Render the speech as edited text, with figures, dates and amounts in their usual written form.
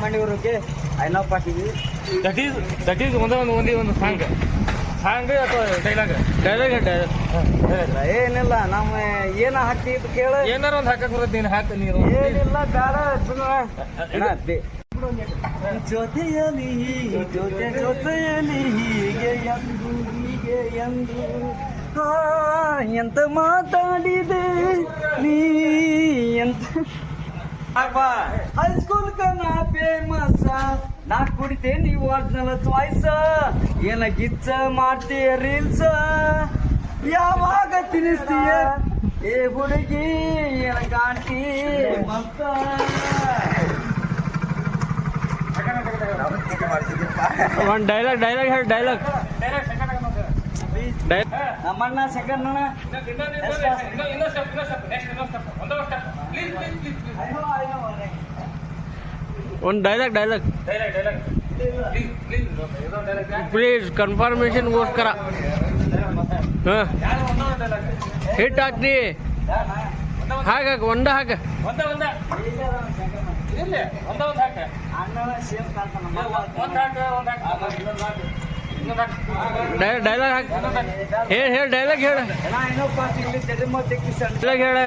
ಮಣಿಯೂರಿಗೆ I know ಪಾಟಿಗೆ that is ಒಂದು song ಅಥವಾ dialogue ಏನಿಲ್ಲ ನಮ್ಮ ಏನ ಹಾಕಿದ್ ಕೇಳ ಏನಾರ ಒಂದು ಹಾಕಕ್ ಬರುತ್ತೆ ನೀನು ಹಾಕ ನೀನು ಏನಿಲ್ಲ ಬೇಡ ಜೊತೆಯಲ್ಲಿ ಜೊತೆಯಲ್ಲಿ ಹೀಗೆ ಎಂದು ಎಂತ ಮಾತಾಡಿದೆ ನೀ ಎಂತ ಹೈಸ್ಕೂಲ್ ನಾ ಫೇಮಸ್ ನಾ ಕುಡಿತೆ ನೀವು ಒರಿಜಿನಲ್ ಚಾಯ್ಸ್ ಏನ ಗಿಚ್ಚ ಮಾಡ್ತೀಯ ರೀಲ್ಸ್ ಯಾವಾಗ ತಿನ್ನಿಸ್ತೀಯ ಏ ಹುಡುಗಿ ಏನ ಕಾಣ್ತಿ ಮತ್ತ ಒಂದು ಡೈಲಾಗ್ ಹೇಳಿ ಡೈಲಾಗ್ ನಮ್ಮಣ್ಣ ಸೆಕೆಂಡ್ ಒಂದು ಡೈಲಾಗ್ ಪ್ಲೀಸ್ ಕನ್ಫರ್ಮೇಶನ್ಗೋಸ್ಕರ ಹಿಟ್ ಹಾಕ್ರಿ ಹಾಕ ಒಂದ ಹಾಕ ಡೈಲಾಗ್ ಹಾಕ ಹೇಳ ಡೈಲಾಗ್ ಹೇಳ ಡೈಲಾಗ್ ಹೇಳ